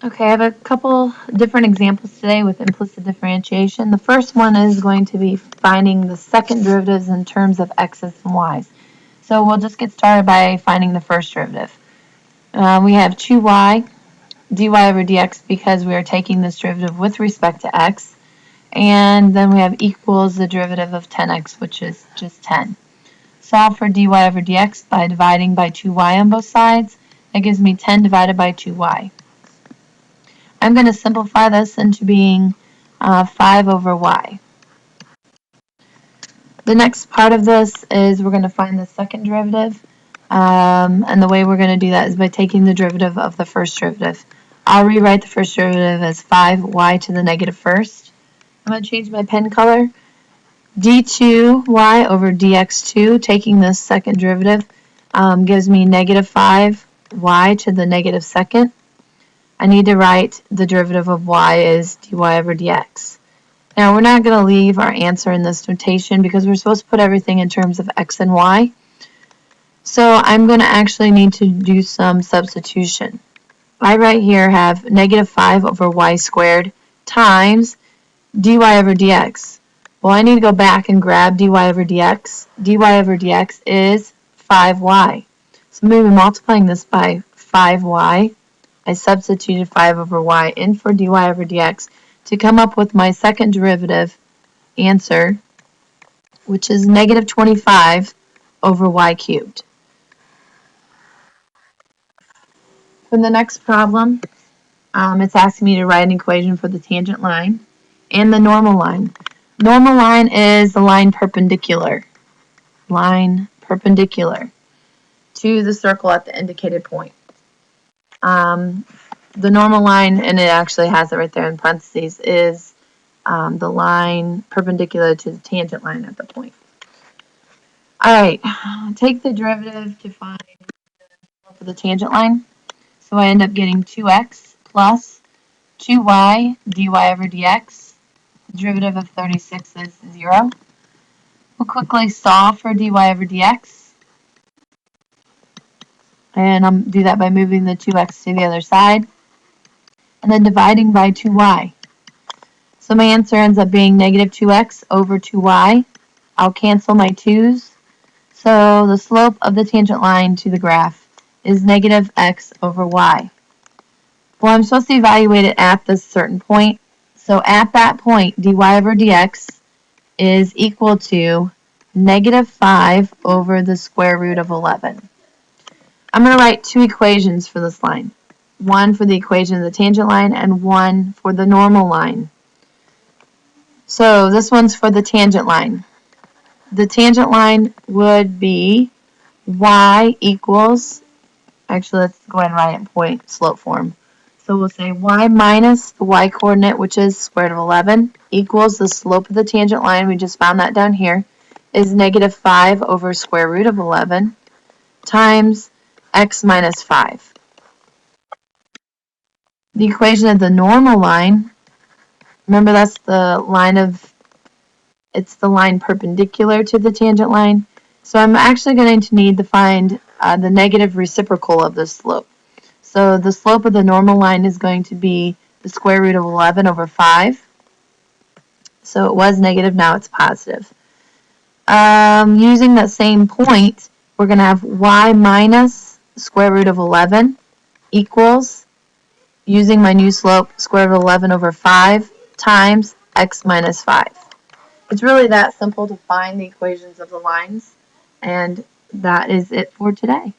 Okay, I have a couple different examples today with implicit differentiation. The first one is going to be finding the second derivatives in terms of x's and y's. So we'll just get started by finding the first derivative. We have 2y dy over dx because we are taking this derivative with respect to x. And then we have equals the derivative of 10x, which is just 10. Solve for dy over dx by dividing by 2y on both sides. That gives me 10 divided by 2y. I'm going to simplify this into being 5 over y. The next part of this is we're going to find the second derivative. And the way we're going to do that is by taking the derivative of the first derivative. I'll rewrite the first derivative as 5y to the negative first. I'm going to change my pen color. d2y over dx2, taking this second derivative, gives me negative 5y to the negative second. I need to write the derivative of y as dy over dx. Now, we're not going to leave our answer in this notation because we're supposed to put everything in terms of x and y. So I'm going to actually need to do some substitution. I right here have negative 5 over y squared times dy over dx. Well, I need to go back and grab dy over dx. dy over dx is 5y. So I'm going to be multiplying this by 5y. I substituted 5 over y in for dy over dx to come up with my second derivative answer, which is negative 25 over y cubed. For the next problem, it's asking me to write an equation for the tangent line and the normal line. Normal line is the line perpendicular to the circle at the indicated point. The normal line, and it actually has it right there in parentheses, is the line perpendicular to the tangent line at the point. All right, take the derivative to find for the tangent line. So I end up getting 2x plus 2y dy over dx. The derivative of 36 is 0. We'll quickly solve for dy over dx. And I'll do that by moving the 2x to the other side. And then dividing by 2y. So my answer ends up being negative 2x over 2y. I'll cancel my 2's. So the slope of the tangent line to the graph is negative x over y. Well, I'm supposed to evaluate it at this certain point. So at that point, dy over dx is equal to negative 5 over the square root of 11. I'm going to write two equations for this line. One for the equation of the tangent line and one for the normal line. So this one's for the tangent line. The tangent line would be y equals, actually let's go ahead and write it in point slope form. So we'll say y minus the y coordinate, which is square root of 11, equals the slope of the tangent line, we just found that down here, is negative 5 over square root of 11 times x minus 5. The equation of the normal line, remember that's the line it's the line perpendicular to the tangent line. So I'm actually going to need to find the negative reciprocal of this slope. So the slope of the normal line is going to be the square root of 11 over 5. So it was negative, now it's positive. Using that same point, we're going to have y minus square root of 11 equals, using my new slope, square root of 11 over 5 times x minus 5. It's really that simple to find the equations of the lines, and that is it for today.